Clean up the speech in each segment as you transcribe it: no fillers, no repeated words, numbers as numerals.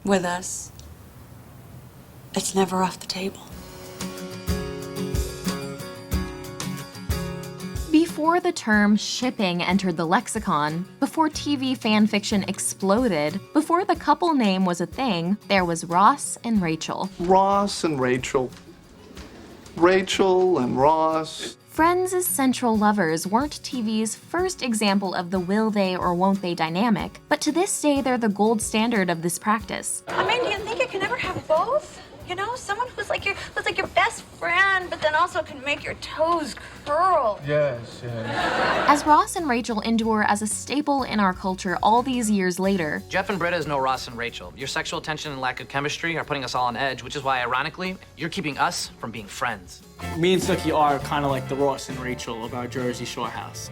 With us, it's never off the table. Before the term shipping entered the lexicon, before TV fanfiction exploded, before the couple name was a thing, there was Ross and Rachel. Ross and Rachel. Rachel and Ross. Friends' central lovers weren't TV's first example of the will they or won't they dynamic, but to this day they're the gold standard of this practice. I mean, do you think you can ever have both? You know, someone who's like your best friend, but then also can make your toes curl. Yes. As Ross and Rachel endure as a staple in our culture all these years later, Jeff and Britta is no Ross and Rachel. Your sexual tension and lack of chemistry are putting us all on edge, which is why, ironically, you're keeping us from being friends. Me and Sookie are kind of like the Ross and Rachel of our Jersey Shore house.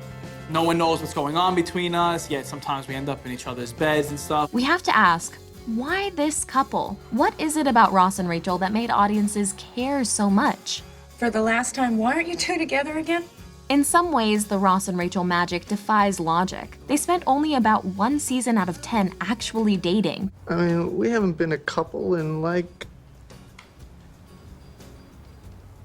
No one knows what's going on between us, yet sometimes we end up in each other's beds and stuff. we have to ask, why this couple? What is it about Ross and Rachel that made audiences care so much? For the last time, why aren't you two together again? In some ways, the Ross and Rachel magic defies logic. They spent only about 1 season out of 10 actually dating. I mean, we haven't been a couple in like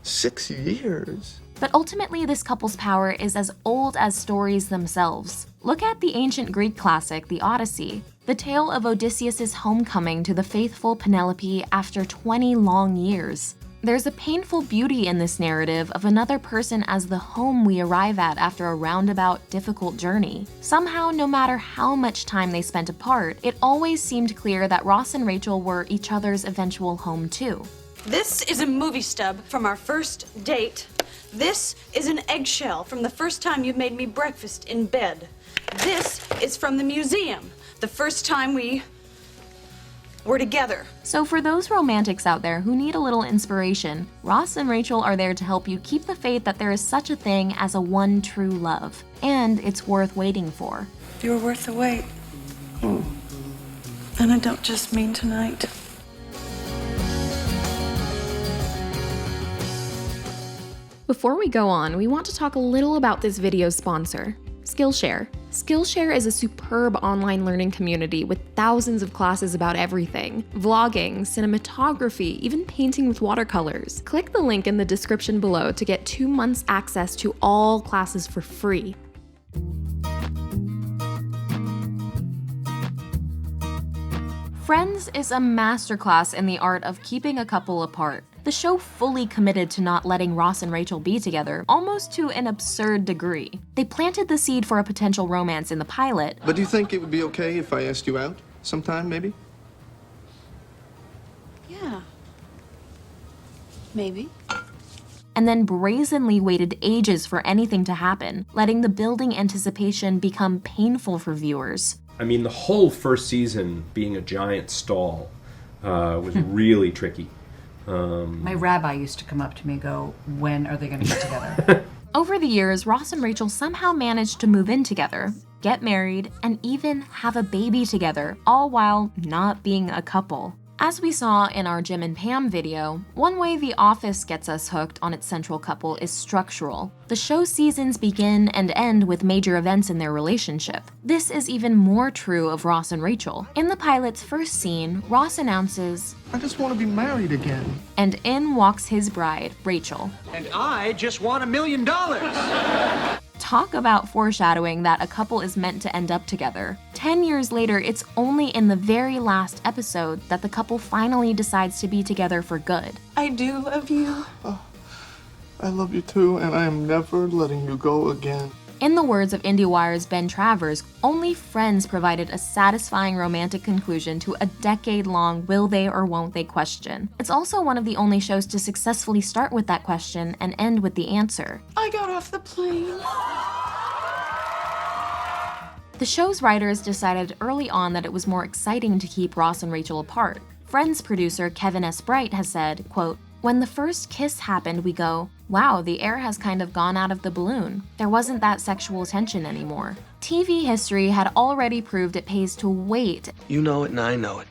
6 years. But ultimately, this couple's power is as old as stories themselves. Look at the ancient Greek classic, the Odyssey, the tale of Odysseus' homecoming to the faithful Penelope after 20 long years. There's a painful beauty in this narrative of another person as the home we arrive at after a roundabout, difficult journey. Somehow, no matter how much time they spent apart, it always seemed clear that Ross and Rachel were each other's eventual home too. This is a movie stub from our first date. This is an eggshell from the first time you made me breakfast in bed. This is from the museum, the first time we were together. So for those romantics out there who need a little inspiration, Ross and Rachel are there to help you keep the faith that there is such a thing as a one true love, and it's worth waiting for. If you were worth the wait, and I don't just mean tonight. Before we go on, we want to talk a little about this video's sponsor, Skillshare. Skillshare is a superb online learning community with thousands of classes about everything: vlogging, cinematography, even painting with watercolors. Click the link in the description below to get 2 months access to all classes for free. Friends is a masterclass in the art of keeping a couple apart. The show fully committed to not letting Ross and Rachel be together, almost to an absurd degree. They planted the seed for a potential romance in the pilot. But do you think it would be okay if I asked you out sometime, maybe? Yeah. Maybe. And then brazenly waited ages for anything to happen, letting the building anticipation become painful for viewers. I mean, the whole first season being a giant stall was really tricky. My rabbi used to come up to me and go, when are they going to get together? Over the years, Ross and Rachel somehow managed to move in together, get married, and even have a baby together, all while not being a couple. As we saw in our Jim and Pam video, one way The Office gets us hooked on its central couple is structural. The show seasons begin and end with major events in their relationship. This is even more true of Ross and Rachel. In the pilot's first scene, Ross announces, I just want to be married again. and in walks his bride, Rachel. And I just want $1 million. Talk about foreshadowing that a couple is meant to end up together. 10 years later, it's only in the very last episode that the couple finally decides to be together for good. I do love you. I love you too, and I am never letting you go again. In the words of IndieWire's Ben Travers, only Friends provided a satisfying romantic conclusion to a decade-long will they or won't they question. It's also one of the only shows to successfully start with that question and end with the answer. I got off the plane. The show's writers decided early on that it was more exciting to keep Ross and Rachel apart. Friends producer Kevin S. Bright has said, quote, "When the first kiss happened, we go, wow, the air has kind of gone out of the balloon. There wasn't that sexual tension anymore." TV history had already proved it pays to wait. You know it and I know it.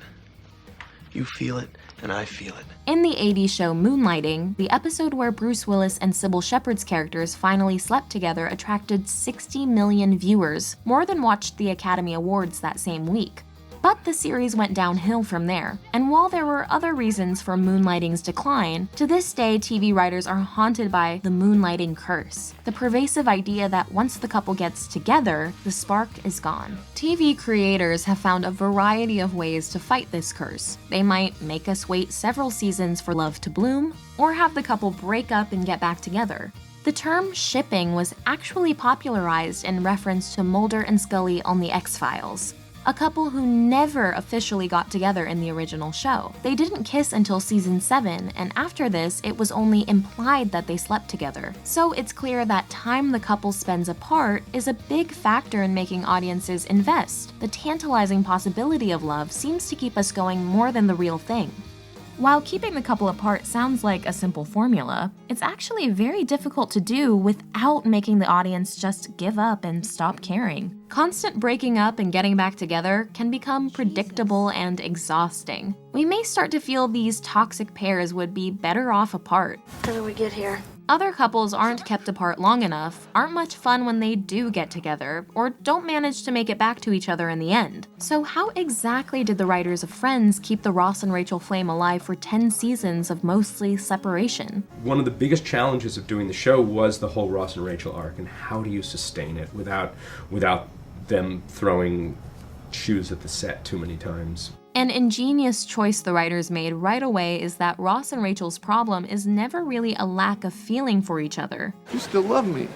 You feel it and I feel it. In the 80s show Moonlighting, the episode where Bruce Willis and Sybil Shepherd's characters finally slept together attracted 60 million viewers, more than watched the Academy Awards that same week. But the series went downhill from there, and while there were other reasons for moonlighting's decline, to this day TV writers are haunted by the moonlighting curse, the pervasive idea that once the couple gets together, the spark is gone. TV creators have found a variety of ways to fight this curse. They might make us wait several seasons for love to bloom, or have the couple break up and get back together. The term shipping was actually popularized in reference to Mulder and Scully on The X-Files, a couple who never officially got together in the original show. They didn't kiss until season 7, and after this, it was only implied that they slept together. So it's clear that time the couple spends apart is a big factor in making audiences invest. The tantalizing possibility of love seems to keep us going more than the real thing. While keeping the couple apart sounds like a simple formula, it's actually very difficult to do without making the audience just give up and stop caring. Constant breaking up and getting back together can become predictable and exhausting. We may start to feel these toxic pairs would be better off apart. How do we get here? Other couples aren't kept apart long enough, aren't much fun when they do get together, or don't manage to make it back to each other in the end. So how exactly did the writers of Friends keep the Ross and Rachel flame alive for 10 seasons of mostly separation? One of the biggest challenges of doing the show was the whole Ross and Rachel arc, and how do you sustain it without them throwing shoes at the set too many times. An ingenious choice the writers made right away is that Ross and Rachel's problem is never really a lack of feeling for each other. You still love me.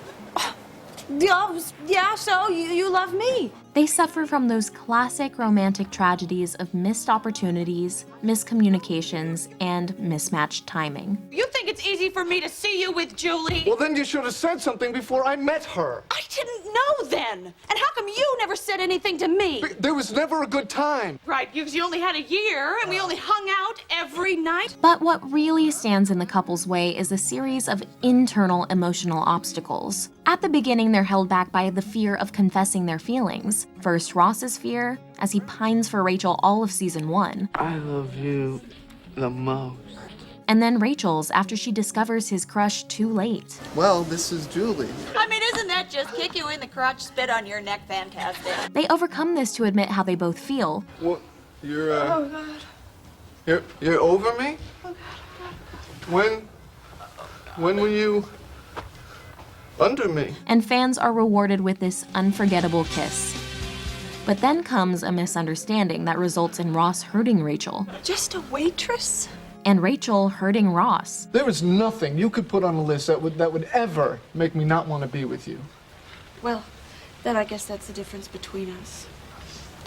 Yeah, so you love me. They suffer from those classic romantic tragedies of missed opportunities, miscommunications, and mismatched timing. You think it's easy for me to see you with Julie? Well, then you should have said something before I met her. I didn't know then. And how come you never said anything to me? There was never a good time. Right, because you only had a year, and we only hung out every night. But what really stands in the couple's way is a series of internal emotional obstacles. At the beginning, they're held back by the fear of confessing their feelings. First, Ross's fear, as he pines for Rachel all of season 1. I love you the most. And then Rachel's after she discovers his crush too late. Well, this is Julie. I mean, isn't that just kick you in the crotch, spit on your neck fantastic? They overcome this to admit how they both feel. What? You're You're over me? Oh God. When were you under me? And fans are rewarded with this unforgettable kiss. But then comes a misunderstanding that results in Ross hurting Rachel. Just a waitress? And Rachel hurting Ross. There is nothing you could put on a list that would ever make me not want to be with you. Well, then I guess that's the difference between us.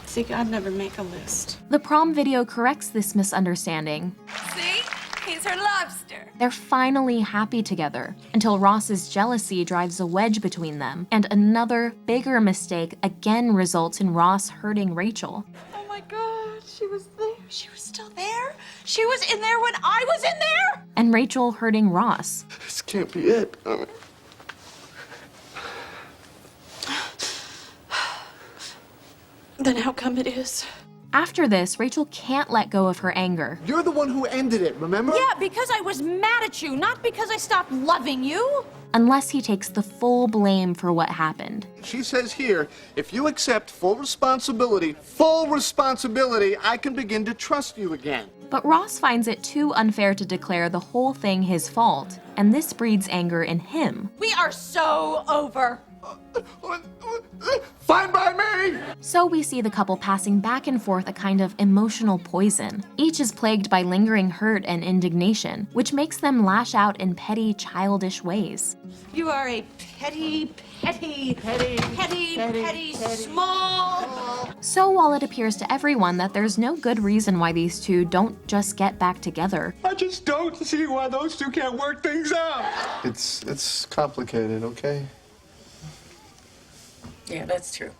See, I'd never make a list. The prom video corrects this misunderstanding. See? He's her lobster. They're finally happy together, until Ross's jealousy drives a wedge between them, and another, bigger mistake again results in Ross hurting Rachel. Oh my God, she was there. She was still there? She was in there when I was in there? And Rachel hurting Ross. This can't be it. Then how come it is? After this, Rachel can't let go of her anger. You're the one who ended it, remember? Yeah, because I was mad at you, not because I stopped loving you. Unless he takes the full blame for what happened. She says here, if you accept full responsibility, I can begin to trust you again. But Ross finds it too unfair to declare the whole thing his fault, and this breeds anger in him. We are so over. Fine by me! So we see the couple passing back and forth a kind of emotional poison. Each is plagued by lingering hurt and indignation, which makes them lash out in petty, childish ways. You are a petty, small. So while it appears to everyone that there's no good reason why these two don't just get back together, I just don't see why those two can't work things out. It's complicated, okay? Yeah, that's true.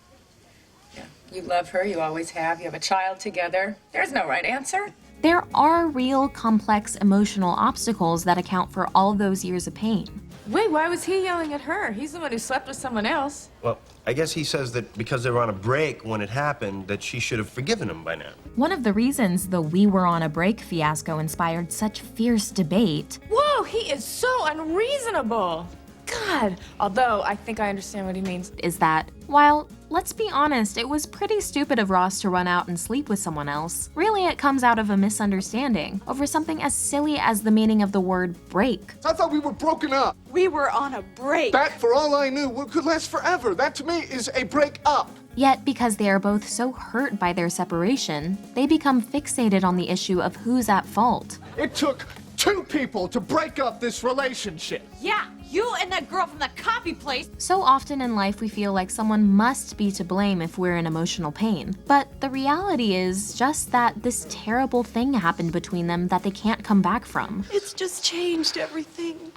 Yeah, you love her, you always have, you have a child together. There's no right answer. there are real, complex emotional obstacles that account for all those years of pain. Wait, why was he yelling at her? He's the one who slept with someone else. Well, I guess he says that because they were on a break when it happened, that she should have forgiven him by now. One of the reasons the "we were on a break" fiasco inspired such fierce debate. Whoa, he is so unreasonable. God, although I think I understand what he means. Is that while let's be honest, it was pretty stupid of Ross to run out and sleep with someone else. Really, it comes out of a misunderstanding over something as silly as the meaning of the word break. I thought we were broken up. We were on a break. That, for all I knew, could last forever. That, to me, is a break up. Yet, because they are both so hurt by their separation, they become fixated on the issue of who's at fault. It took 2 people to break up this relationship. Yeah, you and that girl from the coffee place. So often in life we feel like someone must be to blame if we're in emotional pain. But the reality is just that this terrible thing happened between them that they can't come back from. It's just changed everything.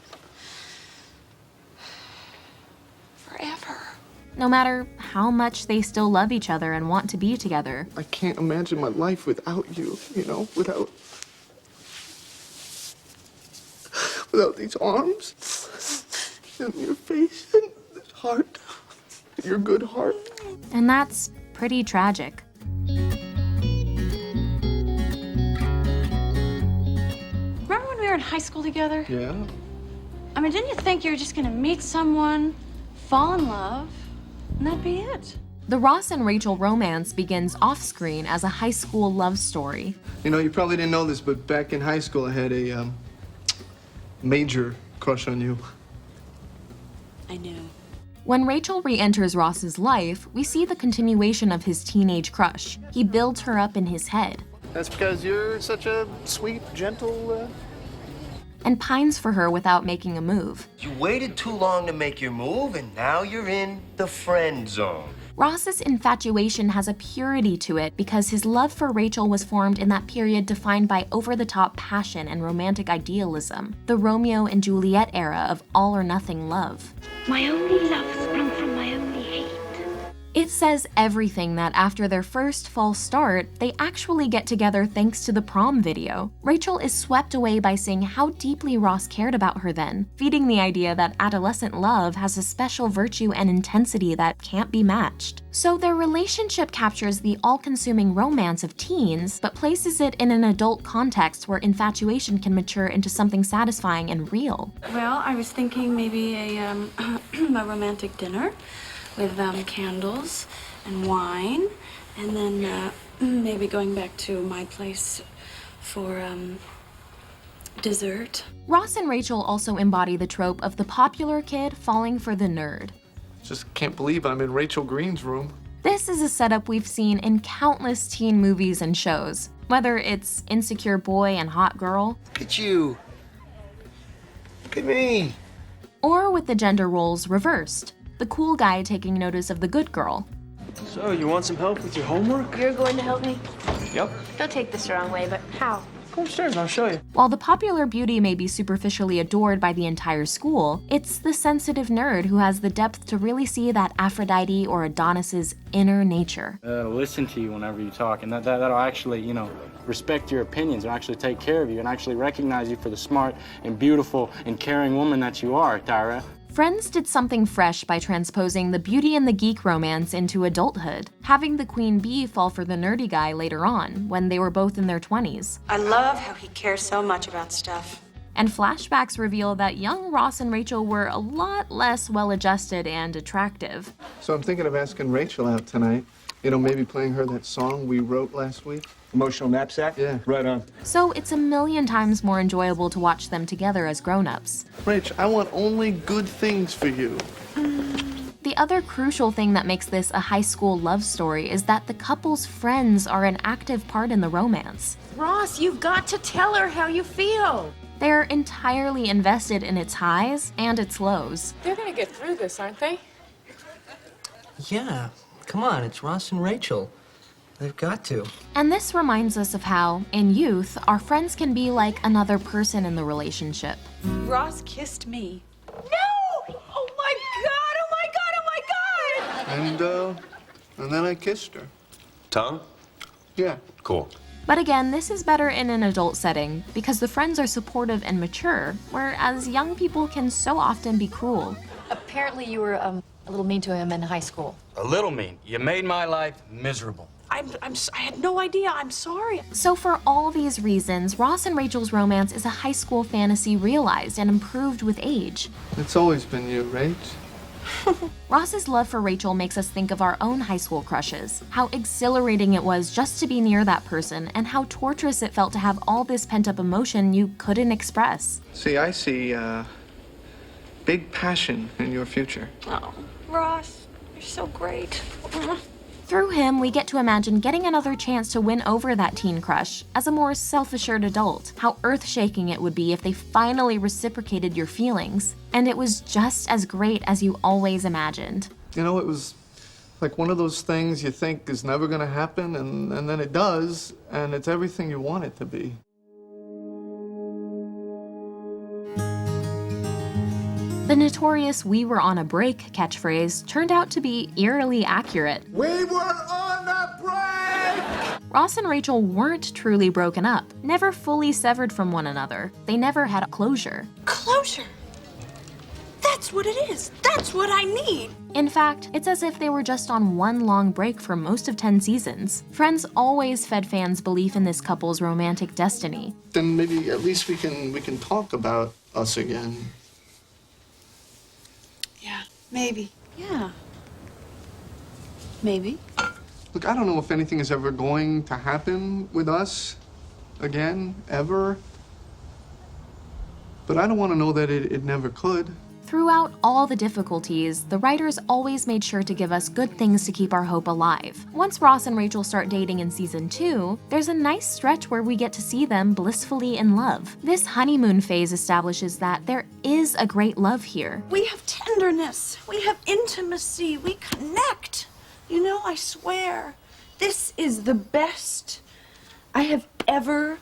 Forever. No matter how much they still love each other and want to be together. I can't imagine my life without you, without these arms and your face and this heart, your good heart. And that's pretty tragic. Remember when we were in high school together? Yeah? I mean, didn't you think you were just gonna meet someone, fall in love, and that'd be it? The Ross and Rachel romance begins off-screen as a high school love story. You probably didn't know this, but back in high school I had a major crush on you. I knew. When Rachel re-enters Ross's life, we see the continuation of his teenage crush. He builds her up in his head. That's because you're such a sweet, gentle, and pines for her without making a move. You waited too long to make your move, and now you're in the friend zone. Ross's infatuation has a purity to it because his love for Rachel was formed in that period defined by over-the-top passion and romantic idealism, the Romeo and Juliet era of all-or-nothing love. My only love sprung from my only hate. It says everything that after their first false start, they actually get together thanks to the prom video. Rachel is swept away by seeing how deeply Ross cared about her then, feeding the idea that adolescent love has a special virtue and intensity that can't be matched. So their relationship captures the all-consuming romance of teens, but places it in an adult context where infatuation can mature into something satisfying and real. Well, I was thinking maybe a romantic dinner with candles and wine, and then maybe going back to my place for dessert. Ross and Rachel also embody the trope of the popular kid falling for the nerd. Just can't believe I'm in Rachel Green's room. This is a setup we've seen in countless teen movies and shows, whether it's insecure boy and hot girl. Look at you. Look at me. Or with the gender roles reversed. The cool guy taking notice of the good girl. So, you want some help with your homework? You're going to help me? Yep. Don't take this the wrong way, but how? Go upstairs and I'll show you. While the popular beauty may be superficially adored by the entire school, it's the sensitive nerd who has the depth to really see that Aphrodite or Adonis's inner nature. Listen to you whenever you talk, and that'll actually, respect your opinions and actually take care of you and actually recognize you for the smart and beautiful and caring woman that you are, Tyra. Friends did something fresh by transposing the Beauty and the Geek romance into adulthood, having the queen bee fall for the nerdy guy later on, when they were both in their 20s. I love how he cares so much about stuff. And flashbacks reveal that young Ross and Rachel were a lot less well-adjusted and attractive. So I'm thinking of asking Rachel out tonight. Maybe playing her that song we wrote last week. Emotional knapsack? Yeah. Right on. So it's a million times more enjoyable to watch them together as grown-ups. Rach, I want only good things for you. The other crucial thing that makes this a high school love story is that the couple's friends are an active part in the romance. Ross, you've got to tell her how you feel. They're entirely invested in its highs and its lows. They're gonna get through this, aren't they? Yeah. Come on, it's Ross and Rachel. They've got to. And this reminds us of how, in youth, our friends can be like another person in the relationship. Ross kissed me. No! Oh my God! Oh my God! Oh my God! And then I kissed her. Tongue? Yeah. Cool. But again, this is better in an adult setting because the friends are supportive and mature, whereas young people can so often be cruel. Apparently you were a little mean to him in high school. A little mean. You made my life miserable. I had no idea. I'm sorry. So for all these reasons, Ross and Rachel's romance is a high school fantasy realized and improved with age. It's always been you, Rach. Ross's love for Rachel makes us think of our own high school crushes, how exhilarating it was just to be near that person, and how torturous it felt to have all this pent-up emotion you couldn't express. See, I see big passion in your future. Oh, Ross, you're so great. Through him, we get to imagine getting another chance to win over that teen crush as a more self-assured adult, how earth-shaking it would be if they finally reciprocated your feelings, and it was just as great as you always imagined. You know, it was like one of those things you think is never gonna happen, and then it does, and it's everything you want it to be. The notorious "we were on a break" catchphrase turned out to be eerily accurate. We were on a break! Ross and Rachel weren't truly broken up, never fully severed from one another. They never had closure. Closure? That's what it is. That's what I need. In fact, it's as if they were just on one long break for most of 10 seasons. Friends always fed fans belief in this couple's romantic destiny. Then maybe at least we can talk about us again. Yeah, maybe. Yeah. Maybe. Look, I don't know if anything is ever going to happen with us again, ever. But I don't want to know that it never could. Throughout all the difficulties, the writers always made sure to give us good things to keep our hope alive. Once Ross and Rachel start dating in season 2, there's a nice stretch where we get to see them blissfully in love. This honeymoon phase establishes that there is a great love here. We have tenderness. We have intimacy. We connect. You know, I swear, this is the best I have ever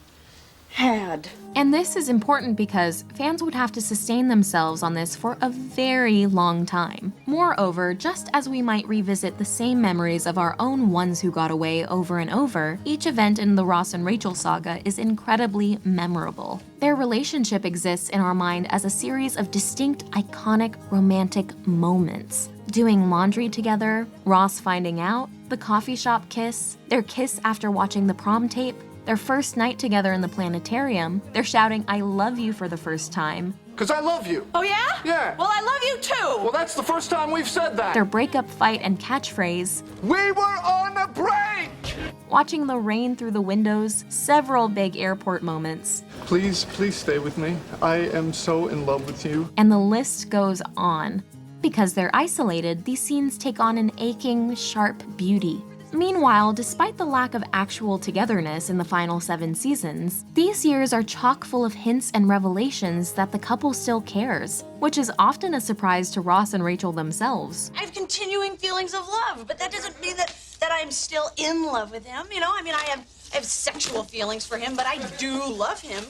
had. And this is important because fans would have to sustain themselves on this for a very long time. Moreover, just as we might revisit the same memories of our own ones who got away over and over, each event in the Ross and Rachel saga is incredibly memorable. Their relationship exists in our mind as a series of distinct, iconic, romantic moments. Doing laundry together, Ross finding out, the coffee shop kiss, their kiss after watching the prom tape, their first night together in the planetarium, they're shouting "I love you" for the first time. 'Cause I love you. Oh, yeah? Yeah. Well, I love you too. Well, that's the first time we've said that. Their breakup fight and catchphrase, We were on a break! watching the rain through the windows, several big airport moments. Please stay with me. I am so in love with you. And the list goes on. Because they're isolated, these scenes take on an aching, sharp beauty. Meanwhile, despite the lack of actual togetherness in the final 7 seasons, these years are chock full of hints and revelations that the couple still cares, which is often a surprise to Ross and Rachel themselves. I have continuing feelings of love, but that doesn't mean that I'm still in love with him. You know, I mean, I have sexual feelings for him, but I do love him.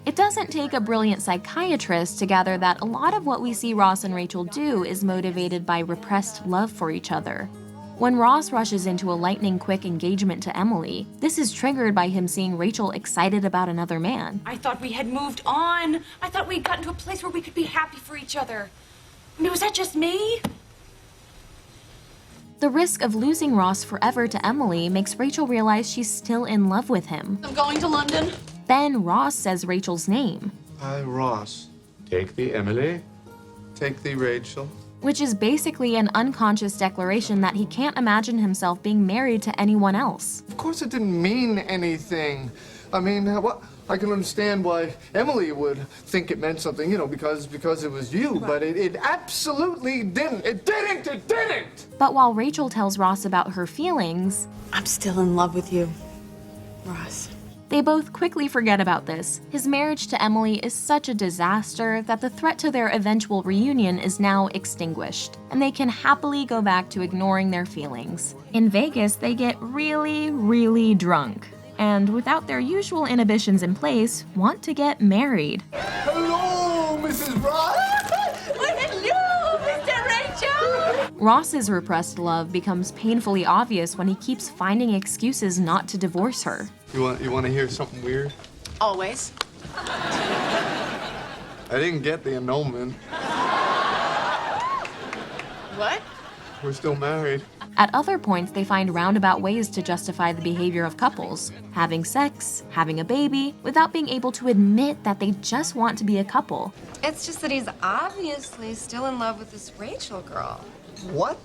It doesn't take a brilliant psychiatrist to gather that a lot of what we see Ross and Rachel do is motivated by repressed love for each other. When Ross rushes into a lightning-quick engagement to Emily, this is triggered by him seeing Rachel excited about another man. I thought we had moved on. I thought we'd gotten to a place where we could be happy for each other. I mean, was that just me? The risk of losing Ross forever to Emily makes Rachel realize she's still in love with him. I'm going to London. Then Ross says Rachel's name, Hi, Ross. Take thee, Emily. Take thee, Rachel. which is basically an unconscious declaration that he can't imagine himself being married to anyone else. Of course it didn't mean anything. I mean, I can understand why Emily would think it meant something, you know, because it was you, but it absolutely didn't. It didn't! But while Rachel tells Ross about her feelings, I'm still in love with you, Ross. they both quickly forget about this. His marriage to Emily is such a disaster that the threat to their eventual reunion is now extinguished, and they can happily go back to ignoring their feelings. In Vegas, they get really, really drunk, and without their usual inhibitions in place, want to get married. Hello, Mrs. Ross! Hello, Mr. Rachel! Ross's repressed love becomes painfully obvious when he keeps finding excuses not to divorce her. You want to hear something weird? Always. I didn't get the annulment. What? We're still married. At other points, they find roundabout ways to justify the behavior of couples, having sex, having a baby, without being able to admit that they just want to be a couple. It's just that he's obviously still in love with this Rachel girl. What?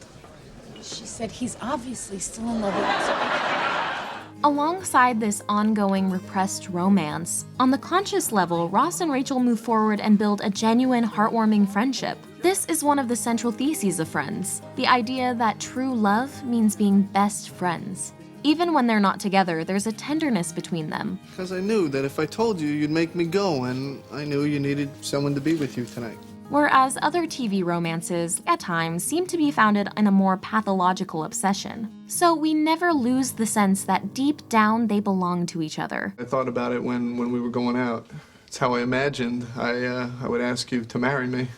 She said he's obviously still in love with us. Alongside this ongoing repressed romance, on the conscious level, Ross and Rachel move forward and build a genuine, heartwarming friendship. This is one of the central theses of Friends, the idea that true love means being best friends. Even when they're not together, there's a tenderness between them. Because I knew that if I told you, you'd make me go, and I knew you needed someone to be with you tonight. Whereas other TV romances, at times, seem to be founded in a more pathological obsession. So we never lose the sense that deep down they belong to each other. I thought about it when we were going out. It's how I imagined I would ask you to marry me.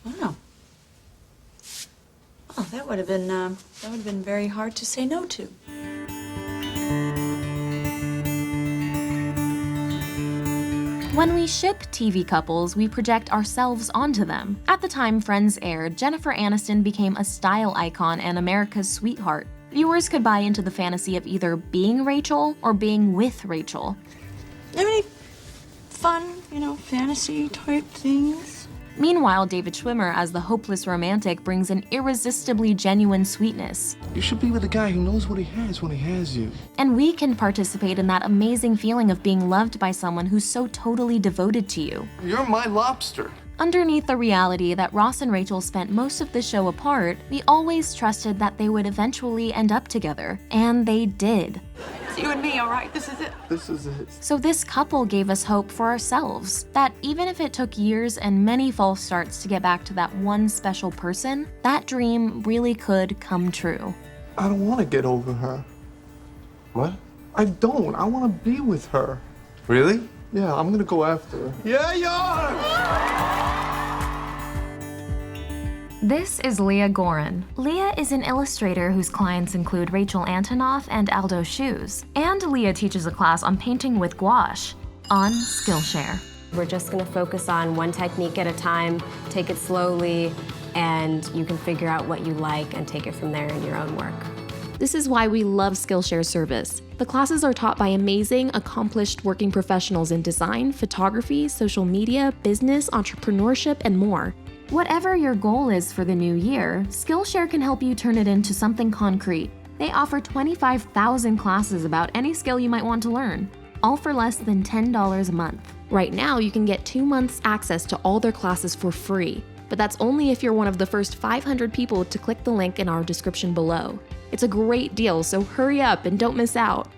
Wow. Oh, that would have been very hard to say no to. When we ship TV couples, we project ourselves onto them. At the time Friends aired, Jennifer Aniston became a style icon and America's sweetheart. Viewers could buy into the fantasy of either being Rachel or being with Rachel. Have any fun, fantasy type things? Meanwhile, David Schwimmer as the hopeless romantic brings an irresistibly genuine sweetness. You should be with a guy who knows what he has when he has you. And we can participate in that amazing feeling of being loved by someone who's so totally devoted to you. You're my lobster. Underneath the reality that Ross and Rachel spent most of the show apart, we always trusted that they would eventually end up together. And they did. It's you and me, all right? This is it. This is it. So this couple gave us hope for ourselves, that even if it took years and many false starts to get back to that one special person, that dream really could come true. I don't want to get over her. What? I don't. I want to be with her. Really? Yeah, I'm going to go after her. Yeah, you are! This is Leah Gorin. Leah is an illustrator whose clients include Rachel Antonoff and Aldo Shoes. And Leah teaches a class on painting with gouache on Skillshare. We're just gonna focus on one technique at a time, take it slowly, and you can figure out what you like and take it from there in your own work. This is why we love Skillshare's service. The classes are taught by amazing, accomplished working professionals in design, photography, social media, business, entrepreneurship, and more. Whatever your goal is for the new year, Skillshare can help you turn it into something concrete. They offer 25,000 classes about any skill you might want to learn, all for less than $10 a month. Right now, you can get 2 months access to all their classes for free, but that's only if you're one of the first 500 people to click the link in our description below. It's a great deal, so hurry up and don't miss out.